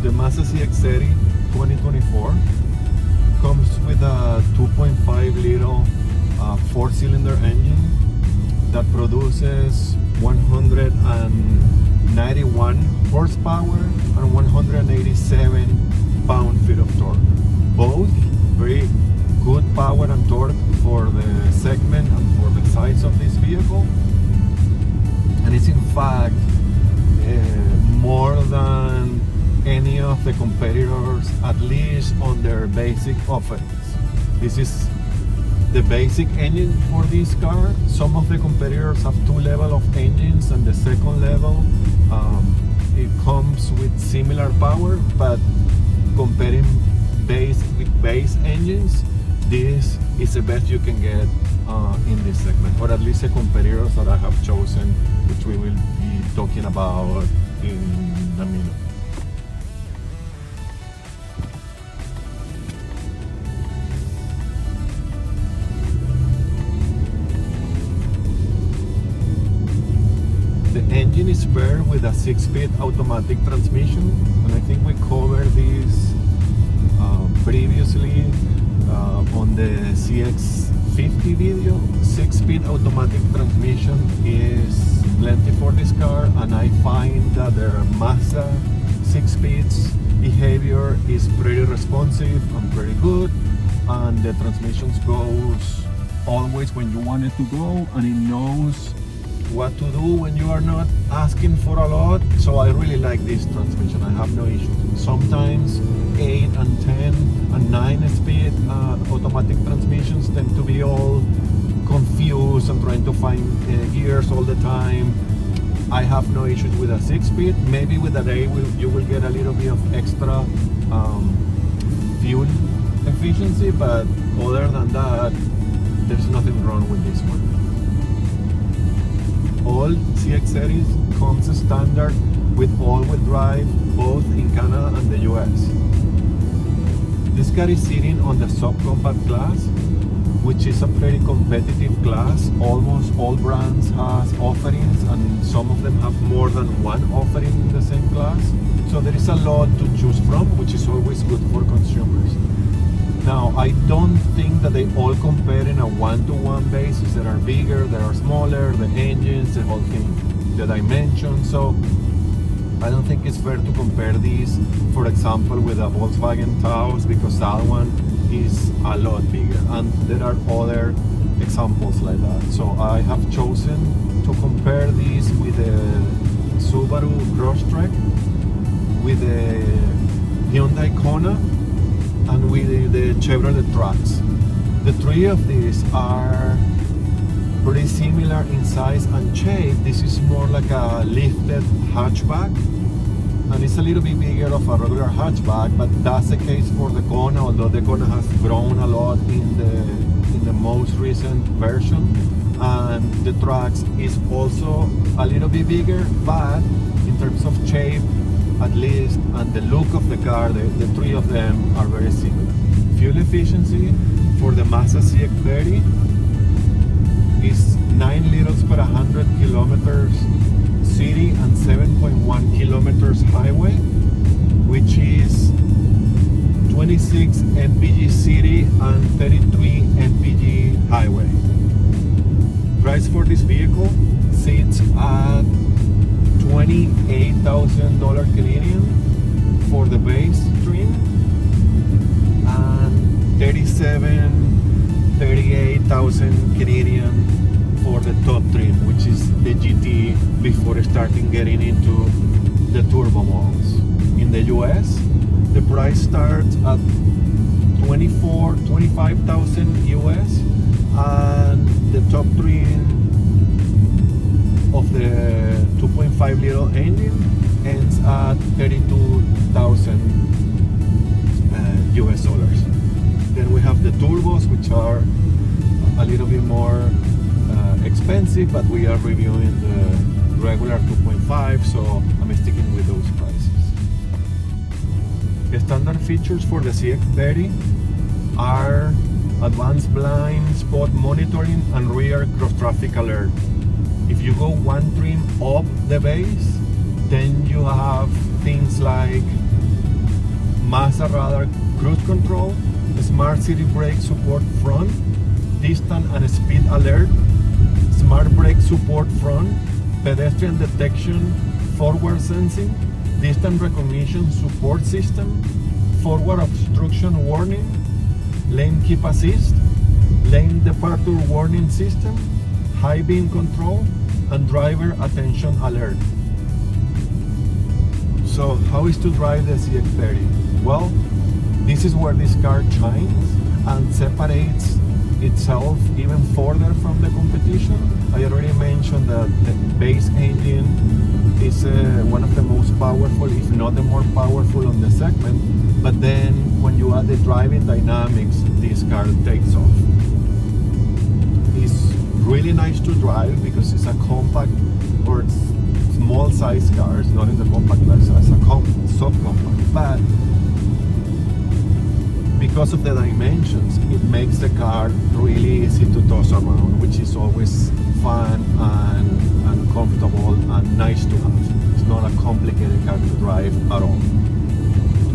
the Mazda CX-30 2024 comes with a 2.5 liter four-cylinder engine that produces 191 horsepower and 187 pound-feet of torque. Both very good power and torque for the segment and for the size of this vehicle. And it's in fact more than any of the competitors, at least on their basic offerings. This is the basic engine for this car. Some of the competitors have two levels of engines, and the second level it comes with similar power, but comparing base with base engines, this is the best you can get in this segment, or at least the competitors that I have chosen, which we will be talking about in a minute. The engine is paired with a 6-speed automatic transmission, and I think we covered this previously on the CX-50 video. 6-speed automatic transmission is plenty for this car, and I find that their Mazda 6-speeds behavior is pretty responsive and pretty good, and the transmissions goes always when you want it to go, and it knows what to do when you are not asking for a lot. So I really like this transmission. I have no issues. Sometimes 8 and 10 and 9 speed automatic transmissions tend to be all confused and trying to find gears all the time. I have no issues with a 6-speed. Maybe with an 8 you will get a little bit of extra fuel efficiency, but other than that, there's nothing wrong with this one. All CX-30s comes standard with all-wheel drive, both in Canada and the US. This car is sitting on the subcompact class, which is a pretty competitive class. Almost all brands has offerings, and some of them have more than one offering in the same class. So there is a lot to choose from, which is always good for consumers. Now, I don't think that they all compare in a one-to-one basis. There are bigger, there are smaller, the engines, the whole thing, the dimensions. So I don't think it's fair to compare these, for example, with a Volkswagen Taos, because that one is a lot bigger. And there are other examples like that. So I have chosen to compare these with the Subaru Crosstrek, with the Hyundai Kona, and with the Chevrolet Trax. The three of these are pretty similar in size and shape. This is more like a lifted hatchback, and it's a little bit bigger of a regular hatchback, but that's the case for the Kona, although the Kona has grown a lot in the most recent version. And the Trax is also a little bit bigger, but in terms of shape, at least, and the look of the car, the three of them are very similar. Fuel efficiency for the Mazda CX-30 is 9 liters per 100 kilometers city and 7.1 kilometers highway, which is 26 mpg city and 33 mpg highway. Price for this vehicle sits at $28,000 Canadian for the base trim, and $38,000 Canadian for the top trim, which is the GT, before starting getting into the turbo models. In the US, the price starts at $25,000 US, and the top trim of the 2.5 liter engine ends at $32,000 US dollars. Then we have the turbos, which are a little bit more expensive, but we are reviewing the regular 2.5, so I'm sticking with those prices. The standard features for the CX-30 are advanced blind spot monitoring and rear cross traffic alert. If you go one trim up the base, then you have things like Mazda radar cruise control, smart city brake support front, distance and speed alert, smart brake support front, pedestrian detection, forward sensing, distance recognition support system, forward obstruction warning, lane keep assist, lane departure warning system, high beam control, and driver attention alert. So how is to drive the CX-30? Well, this is where this car shines and separates itself even further from the competition. I already mentioned that the base engine is one of the most powerful, if not the more powerful on the segment, but then when you add the driving dynamics, this car takes off. It's really nice to drive because it's a compact or small size car. It's not in the compact class, it's a subcompact, but because of the dimensions, it makes the car really easy to toss around, which is always fun and comfortable and nice to have. It's not a complicated car to drive at all.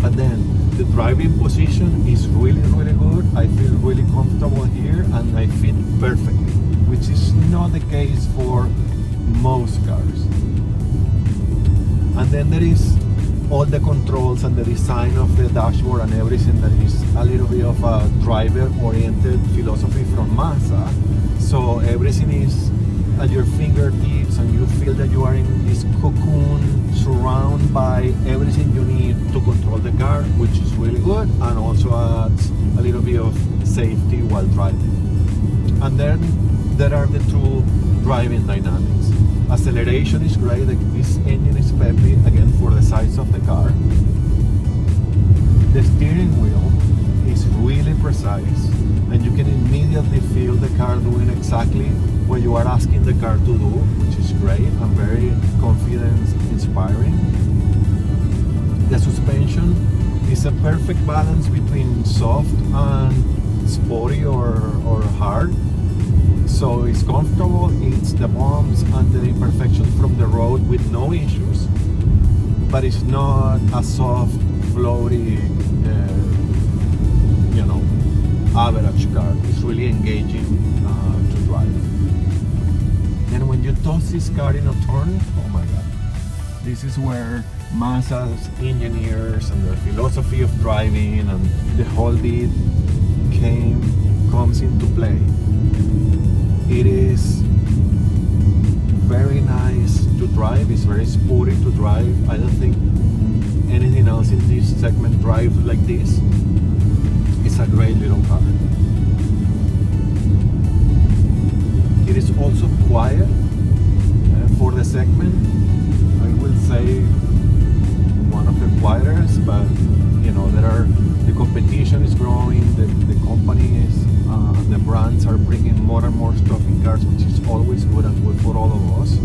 But then the driving position is really, really good. I feel really comfortable here and I fit perfectly, which is not the case for most cars. And then there is all the controls and the design of the dashboard and everything that is a little bit of a driver-oriented philosophy from Mazda. So everything is at your fingertips and you feel that you are in this cocoon surrounded by everything you need to control the car, which is really good and also adds a little bit of safety while driving. And then there are the two driving dynamics. Acceleration is great, this engine is peppy, again for the size of the car. The steering wheel is really precise and you can immediately feel the car doing exactly what you are asking the car to do, which is great and very confidence inspiring. The suspension is a perfect balance between soft and sporty or hard. So it's comfortable, it's the bumps and the imperfections from the road with no issues, but it's not a soft, floaty, average car. It's really engaging to drive. And when you toss this car in a turn, oh my god, this is where Mazda's engineers and their philosophy of driving and the whole bit comes into play. It is very nice to drive, it's very sporty to drive. I don't think anything else in this segment drives like this. It's a great little car. It is also quiet for the segment. I will say one of the quietest, but the competition is growing, the companies and the brands are bringing more and more stuff in cars, which is always good and good for all of us.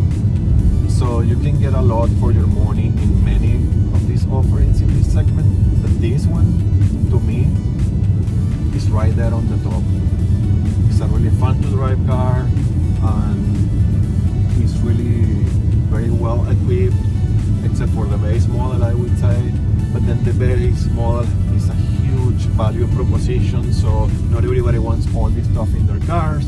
So you can get a lot for your money in many of these offerings in this segment, but this one, to me, is right there on the top. It's a really fun to drive car and it's really very well equipped, except for the base model, I would say. But then the base model is a huge value proposition, so not everybody wants all this stuff in their cars.